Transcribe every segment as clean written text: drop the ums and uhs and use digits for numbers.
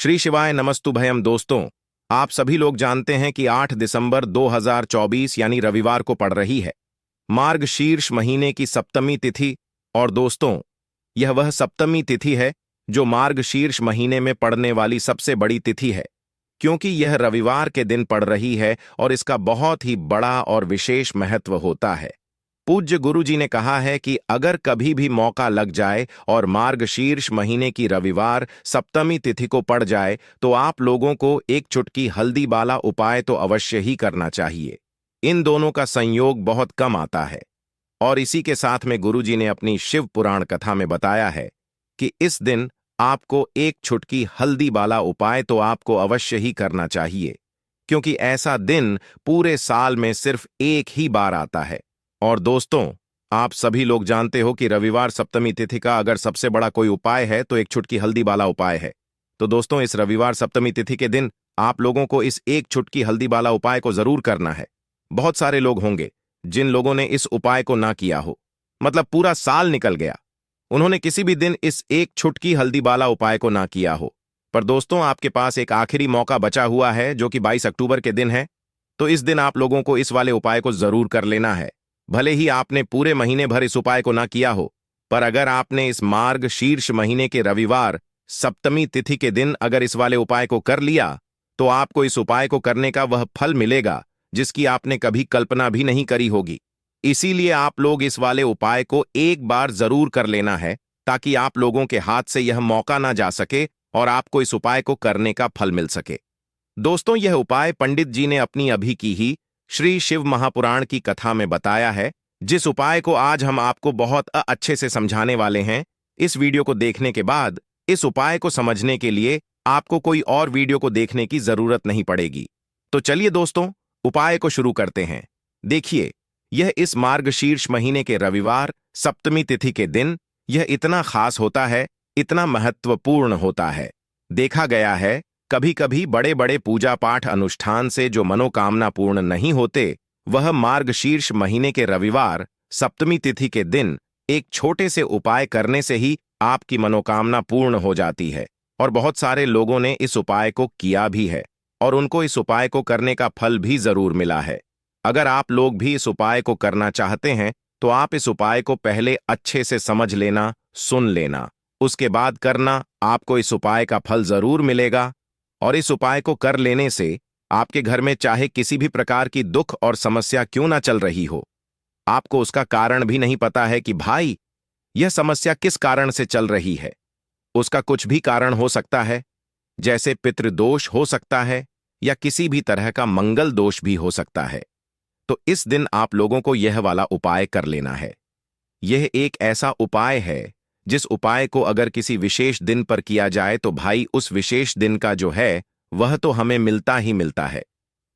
श्री शिवाय नमस्तुभयम। दोस्तों, आप सभी लोग जानते हैं कि 8 दिसंबर 2024 यानी रविवार को पड़ रही है मार्गशीर्ष महीने की सप्तमी तिथि। और दोस्तों, यह वह सप्तमी तिथि है जो मार्गशीर्ष महीने में पड़ने वाली सबसे बड़ी तिथि है, क्योंकि यह रविवार के दिन पड़ रही है और इसका बहुत ही बड़ा और विशेष महत्व होता है। पूज्य गुरु जी ने कहा है कि अगर कभी भी मौका लग जाए और मार्गशीर्ष महीने की रविवार सप्तमी तिथि को पड़ जाए तो आप लोगों को एक चुटकी हल्दी वाला उपाय तो अवश्य ही करना चाहिए। इन दोनों का संयोग बहुत कम आता है और इसी के साथ में गुरु जी ने अपनी शिव पुराण कथा में बताया है कि इस दिन आपको एक चुटकी हल्दी वाला उपाय तो आपको अवश्य ही करना चाहिए, क्योंकि ऐसा दिन पूरे साल में सिर्फ एक ही बार आता है। और दोस्तों, आप सभी लोग जानते हो कि रविवार सप्तमी तिथि का अगर सबसे बड़ा कोई उपाय है तो एक चुटकी हल्दी वाला उपाय है। तो दोस्तों, इस रविवार सप्तमी तिथि के दिन आप लोगों को इस एक चुटकी हल्दी वाला उपाय को जरूर करना है। बहुत सारे लोग होंगे जिन लोगों ने इस उपाय को ना किया हो, मतलब पूरा साल निकल गया, उन्होंने किसी भी दिन इस एक चुटकी हल्दी वाला उपाय को ना किया हो। पर दोस्तों, आपके पास एक आखिरी मौका बचा हुआ है जो कि 22 अक्टूबर के दिन है। तो इस दिन आप लोगों को इस वाले उपाय को जरूर कर लेना है। भले ही आपने पूरे महीने भर इस उपाय को ना किया हो, पर अगर आपने इस मार्ग शीर्ष महीने के रविवार सप्तमी तिथि के दिन अगर इस वाले उपाय को कर लिया तो आपको इस उपाय को करने का वह फल मिलेगा जिसकी आपने कभी कल्पना भी नहीं करी होगी। इसीलिए आप लोग इस वाले उपाय को एक बार जरूर कर लेना है, ताकि आप लोगों के हाथ से यह मौका ना जा सके और आपको इस उपाय को करने का फल मिल सके। दोस्तों, यह उपाय पंडित जी ने अपनी अभी की ही श्री शिव महापुराण की कथा में बताया है, जिस उपाय को आज हम आपको बहुत अच्छे से समझाने वाले हैं। इस वीडियो को देखने के बाद इस उपाय को समझने के लिए आपको कोई और वीडियो को देखने की जरूरत नहीं पड़ेगी। तो चलिए दोस्तों, उपाय को शुरू करते हैं। देखिए, यह इस मार्गशीर्ष महीने के रविवार सप्तमी तिथि के दिन यह इतना खास होता है, इतना महत्वपूर्ण होता है। देखा गया है कभी कभी बड़े बड़े पूजा पाठ अनुष्ठान से जो मनोकामना पूर्ण नहीं होते, वह मार्गशीर्ष महीने के रविवार सप्तमी तिथि के दिन एक छोटे से उपाय करने से ही आपकी मनोकामना पूर्ण हो जाती है। और बहुत सारे लोगों ने इस उपाय को किया भी है और उनको इस उपाय को करने का फल भी जरूर मिला है। अगर आप लोग भी इस उपाय को करना चाहते हैं तो आप इस उपाय को पहले अच्छे से समझ लेना, सुन लेना, उसके बाद करना। आपको इस उपाय का फल जरूर मिलेगा। और इस उपाय को कर लेने से आपके घर में चाहे किसी भी प्रकार की दुख और समस्या क्यों ना चल रही हो, आपको उसका कारण भी नहीं पता है कि भाई यह समस्या किस कारण से चल रही है। उसका कुछ भी कारण हो सकता है, जैसे पितृदोष हो सकता है या किसी भी तरह का मंगल दोष भी हो सकता है। तो इस दिन आप लोगों को यह वाला उपाय कर लेना है। यह एक ऐसा उपाय है जिस उपाय को अगर किसी विशेष दिन पर किया जाए तो भाई उस विशेष दिन का जो है वह तो हमें मिलता ही मिलता है,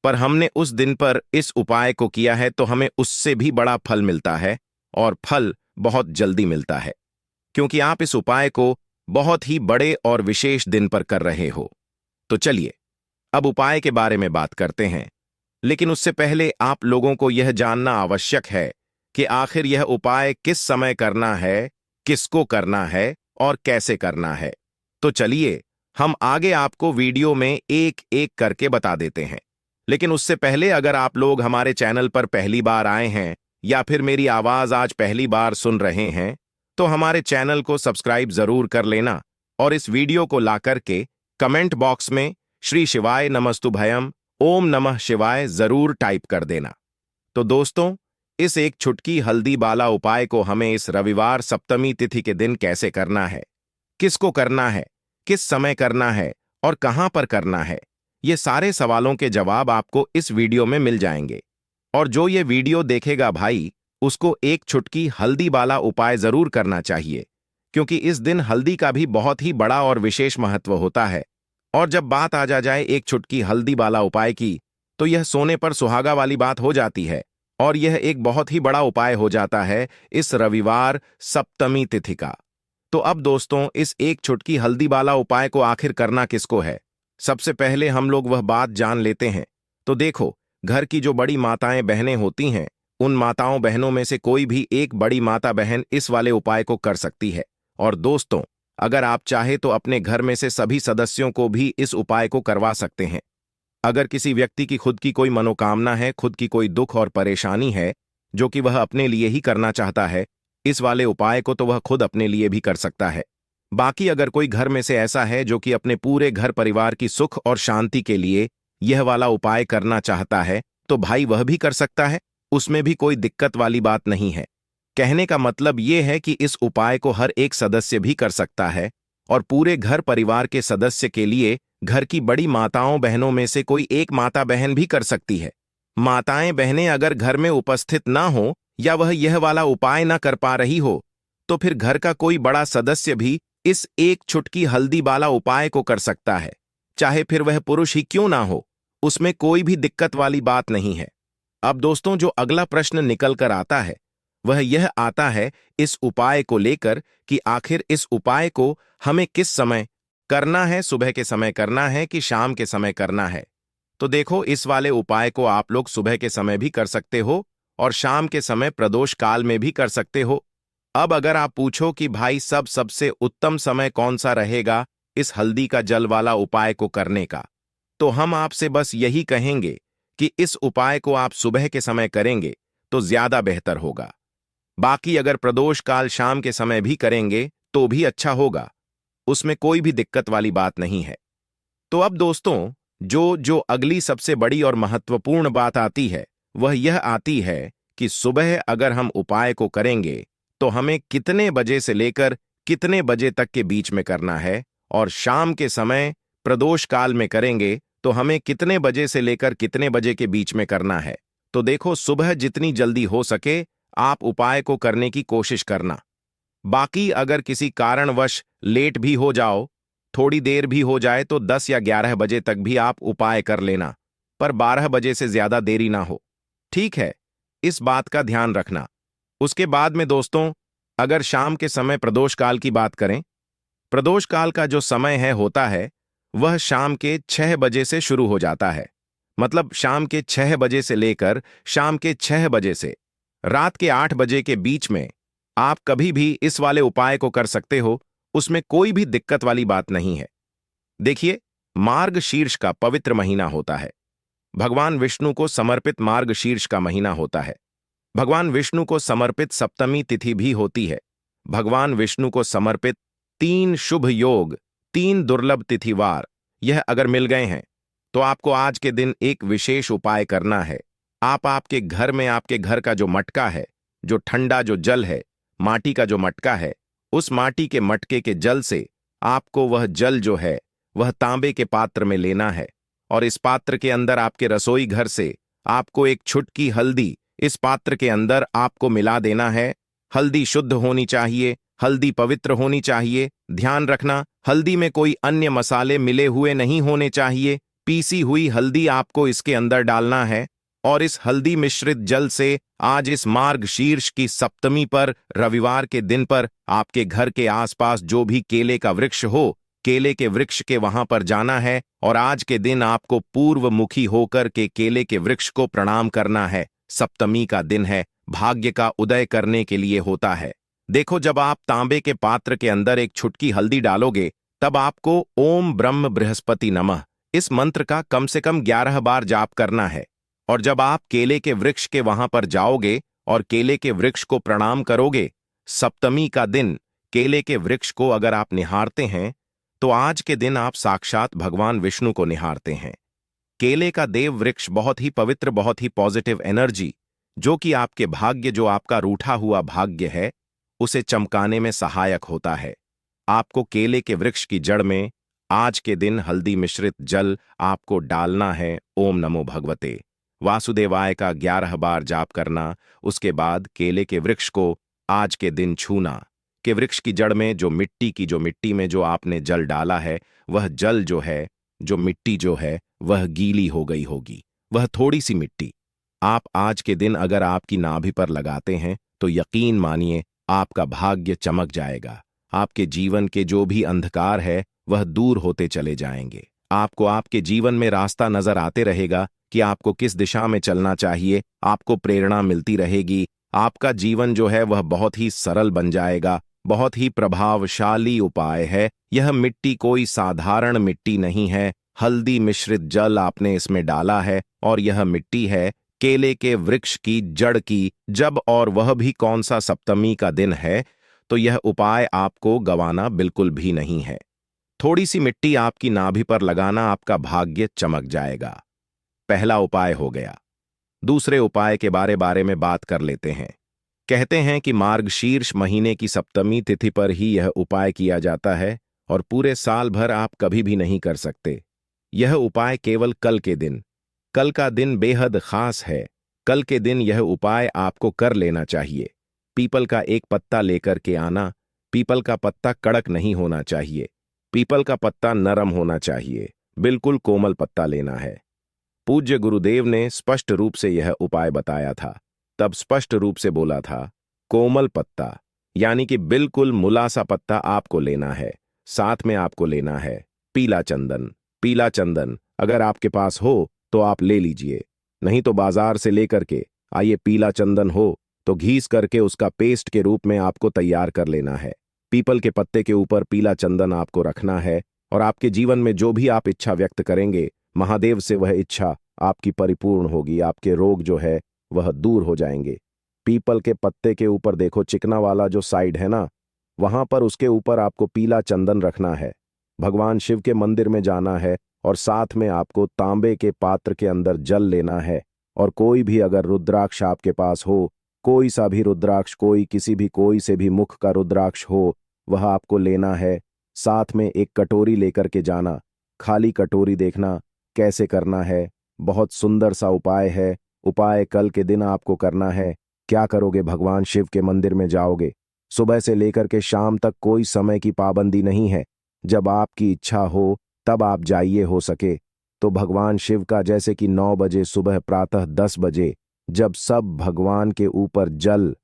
पर हमने उस दिन पर इस उपाय को किया है तो हमें उससे भी बड़ा फल मिलता है, और फल बहुत जल्दी मिलता है, क्योंकि आप इस उपाय को बहुत ही बड़े और विशेष दिन पर कर रहे हो। तो चलिए अब उपाय के बारे में बात करते हैं, लेकिन उससे पहले आप लोगों को यह जानना आवश्यक है कि आखिर यह उपाय किस समय करना है, किसको करना है और कैसे करना है। तो चलिए हम आगे आपको वीडियो में एक एक करके बता देते हैं। लेकिन उससे पहले अगर आप लोग हमारे चैनल पर पहली बार आए हैं या फिर मेरी आवाज आज पहली बार सुन रहे हैं तो हमारे चैनल को सब्सक्राइब जरूर कर लेना और इस वीडियो को ला करके कमेंट बॉक्स में श्री शिवाय नमस्तुभयम ओम नमः शिवाय जरूर टाइप कर देना। तो दोस्तों, इस एक चुटकी हल्दी वाला उपाय को हमें इस रविवार सप्तमी तिथि के दिन कैसे करना है, किसको करना है, किस समय करना है और कहां पर करना है, ये सारे सवालों के जवाब आपको इस वीडियो में मिल जाएंगे। और जो ये वीडियो देखेगा भाई, उसको एक चुटकी हल्दी वाला उपाय जरूर करना चाहिए, क्योंकि इस दिन हल्दी का भी बहुत ही बड़ा और विशेष महत्व होता है। और जब बात आ जाए एक चुटकी हल्दी वाला उपाय की, तो यह सोने पर सुहागा वाली बात हो जाती है और यह एक बहुत ही बड़ा उपाय हो जाता है इस रविवार सप्तमी तिथि का। तो अब दोस्तों, इस एक चुटकी हल्दी वाला उपाय को आखिर करना किसको है, सबसे पहले हम लोग वह बात जान लेते हैं। तो देखो, घर की जो बड़ी माताएं बहनें होती हैं, उन माताओं बहनों में से कोई भी एक बड़ी माता बहन इस वाले उपाय को कर सकती है। और दोस्तों, अगर आप चाहे तो अपने घर में से सभी सदस्यों को भी इस उपाय को करवा सकते हैं। अगर किसी व्यक्ति की खुद की कोई मनोकामना है, खुद की कोई दुख और परेशानी है जो कि वह अपने लिए ही करना चाहता है, इस वाले उपाय को तो वह खुद अपने लिए भी कर सकता है। बाकी अगर कोई घर में से ऐसा है जो कि अपने पूरे घर परिवार की सुख और शांति के लिए यह वाला उपाय करना चाहता है, तो भाई वह भी कर सकता है, उसमें भी कोई दिक्कत वाली बात नहीं है। कहने का मतलब यह है कि इस उपाय को हर एक सदस्य भी कर सकता है और पूरे घर परिवार के सदस्य के लिए घर की बड़ी माताओं बहनों में से कोई एक माता बहन भी कर सकती है। माताएं बहनें अगर घर में उपस्थित ना हो या वह यह वाला उपाय ना कर पा रही हो, तो फिर घर का कोई बड़ा सदस्य भी इस एक चुटकी हल्दी वाला उपाय को कर सकता है, चाहे फिर वह पुरुष ही क्यों ना हो, उसमें कोई भी दिक्कत वाली बात नहीं है। अब दोस्तों, जो अगला प्रश्न निकल कर आता है वह यह आता है इस उपाय को लेकर कि आखिर इस उपाय को हमें किस समय करना है, सुबह के समय करना है कि शाम के समय करना है। तो देखो, इस वाले उपाय को आप लोग सुबह के समय भी कर सकते हो और शाम के समय प्रदोष काल में भी कर सकते हो। अब अगर आप पूछो कि भाई सबसे उत्तम समय कौन सा रहेगा इस हल्दी का जल वाला उपाय को करने का, तो हम आपसे बस यही कहेंगे कि इस उपाय को आप सुबह के समय करेंगे तो ज्यादा बेहतर होगा। बाकी अगर प्रदोष काल शाम के समय भी करेंगे तो भी अच्छा होगा, उसमें कोई भी दिक्कत वाली बात नहीं है। तो अब दोस्तों, जो अगली सबसे बड़ी और महत्वपूर्ण बात आती है वह यह आती है कि सुबह अगर हम उपाय को करेंगे तो हमें कितने बजे से लेकर कितने बजे तक के बीच में करना है, और शाम के समय प्रदोष काल में करेंगे तो हमें कितने बजे से लेकर कितने बजे के बीच में करना है। तो देखो, सुबह जितनी जल्दी हो सके आप उपाय को करने की कोशिश करना। बाकी अगर किसी कारणवश लेट भी हो जाओ, थोड़ी देर भी हो जाए, तो 10 या 11 बजे तक भी आप उपाय कर लेना, पर 12 बजे से ज्यादा देरी ना हो। ठीक है, इस बात का ध्यान रखना। उसके बाद में दोस्तों, अगर शाम के समय प्रदोष काल की बात करें, प्रदोष काल का जो समय होता है वह शाम के 6 बजे से शुरू हो जाता है। मतलब शाम के 6 बजे से लेकर शाम के 6 बजे से रात के 8 बजे के बीच में आप कभी भी इस वाले उपाय को कर सकते हो, उसमें कोई भी दिक्कत वाली बात नहीं है। देखिए, मार्गशीर्ष का पवित्र महीना होता है, भगवान विष्णु को समर्पित मार्गशीर्ष का महीना होता है। भगवान विष्णु को समर्पित सप्तमी तिथि भी होती है। भगवान विष्णु को समर्पित 3 शुभ योग, 3 दुर्लभ तिथिवार यह अगर मिल गए हैं तो आपको आज के दिन एक विशेष उपाय करना है। आप आपके घर में आपके घर का जो मटका है, जो ठंडा जो जल है, माटी का जो मटका है, उस माटी के मटके के जल से आपको वह जल जो है वह तांबे के पात्र में लेना है, और इस पात्र के अंदर आपके रसोई घर से आपको एक छुटकी हल्दी इस पात्र के अंदर आपको मिला देना है। हल्दी शुद्ध होनी चाहिए, हल्दी पवित्र होनी चाहिए। ध्यान रखना, हल्दी में कोई अन्य मसाले मिले हुए नहीं होने चाहिए। पीसी हुई हल्दी आपको इसके अंदर डालना है, और इस हल्दी मिश्रित जल से आज इस मार्गशीर्ष की सप्तमी पर रविवार के दिन पर आपके घर के आसपास जो भी केले का वृक्ष हो, केले के वृक्ष के वहां पर जाना है, और आज के दिन आपको पूर्वमुखी होकर के केले के वृक्ष को प्रणाम करना है। सप्तमी का दिन है, भाग्य का उदय करने के लिए होता है। देखो, जब आप तांबे के पात्र के अंदर एक छुटकी हल्दी डालोगे तब आपको ओम ब्रह्म बृहस्पति नमः इस मंत्र का कम से कम 11 बार जाप करना है। और जब आप केले के वृक्ष के वहां पर जाओगे और केले के वृक्ष को प्रणाम करोगे, सप्तमी का दिन केले के वृक्ष को अगर आप निहारते हैं तो आज के दिन आप साक्षात भगवान विष्णु को निहारते हैं। केले का देव वृक्ष बहुत ही पवित्र, बहुत ही पॉजिटिव एनर्जी, जो कि आपके भाग्य, जो आपका रूठा हुआ भाग्य है, उसे चमकाने में सहायक होता है। आपको केले के वृक्ष की जड़ में आज के दिन हल्दी मिश्रित जल आपको डालना है। ओम नमो भगवते वासुदेवाय का 11 बार जाप करना। उसके बाद केले के वृक्ष को आज के दिन छूना। के वृक्ष की जड़ में जो मिट्टी में जो आपने जल डाला है, वह जल जो है, जो मिट्टी जो है, वह गीली हो गई होगी, वह थोड़ी सी मिट्टी आप आज के दिन अगर आपकी नाभि पर लगाते हैं तो यकीन मानिए आपका भाग्य चमक जाएगा। आपके जीवन के जो भी अंधकार है वह दूर होते चले जाएंगे। आपको आपके जीवन में रास्ता नजर आते रहेगा कि आपको किस दिशा में चलना चाहिए, आपको प्रेरणा मिलती रहेगी। आपका जीवन जो है वह बहुत ही सरल बन जाएगा, बहुत ही प्रभावशाली उपाय है। यह मिट्टी कोई साधारण मिट्टी नहीं है। हल्दी मिश्रित जल आपने इसमें डाला है और यह मिट्टी है केले के वृक्ष की जड़ की। जब और वह भी कौन सा सप्तमी का दिन है, तो यह उपाय आपको गंवाना बिल्कुल भी नहीं है। थोड़ी सी मिट्टी आपकी नाभि पर लगाना, आपका भाग्य चमक जाएगा। पहला उपाय हो गया। दूसरे उपाय के बारे में बात कर लेते हैं। कहते हैं कि मार्गशीर्ष महीने की सप्तमी तिथि पर ही यह उपाय किया जाता है और पूरे साल भर आप कभी भी नहीं कर सकते। यह उपाय केवल कल के दिन, कल का दिन बेहद खास है। कल के दिन यह उपाय आपको कर लेना चाहिए। पीपल का एक पत्ता लेकर के आना। पीपल का पत्ता कड़क नहीं होना चाहिए। पीपल का पत्ता नरम होना चाहिए। बिल्कुल कोमल पत्ता लेना है। पूज्य गुरुदेव ने स्पष्ट रूप से यह उपाय बताया था। तब स्पष्ट रूप से बोला था, कोमल पत्ता यानी कि बिल्कुल मुलासा पत्ता आपको लेना है। साथ में आपको लेना है पीला चंदन। पीला चंदन अगर आपके पास हो तो आप ले लीजिए, नहीं तो बाजार से लेकर के आइए। पीला चंदन हो तो घीस करके उसका पेस्ट के रूप में आपको तैयार कर लेना है। पीपल के पत्ते के ऊपर पीला चंदन आपको रखना है और आपके जीवन में जो भी आप इच्छा व्यक्त करेंगे, महादेव से वह इच्छा आपकी परिपूर्ण होगी। आपके रोग जो है वह दूर हो जाएंगे। पीपल के पत्ते के ऊपर देखो, चिकना वाला जो साइड है ना, वहां पर उसके ऊपर आपको पीला चंदन रखना है। भगवान शिव के मंदिर में जाना है और साथ में आपको तांबे के पात्र के अंदर जल लेना है। और कोई भी अगर रुद्राक्ष आपके पास हो, कोई सा भी रुद्राक्ष, कोई किसी भी कोई से भी मुख का रुद्राक्ष हो, वह आपको लेना है। साथ में एक कटोरी लेकर के जाना। खाली कटोरी देखना कैसे करना है। बहुत सुंदर सा उपाय है। उपाय कल के दिन आपको करना है। क्या करोगे? भगवान शिव के मंदिर में जाओगे। सुबह से लेकर के शाम तक कोई समय की पाबंदी नहीं है। जब आपकी इच्छा हो तब आप जाइए, हो सके तो भगवान शिव का, जैसे कि 9 बजे सुबह, प्रातः 10 बजे, जब सब भगवान के ऊपर जल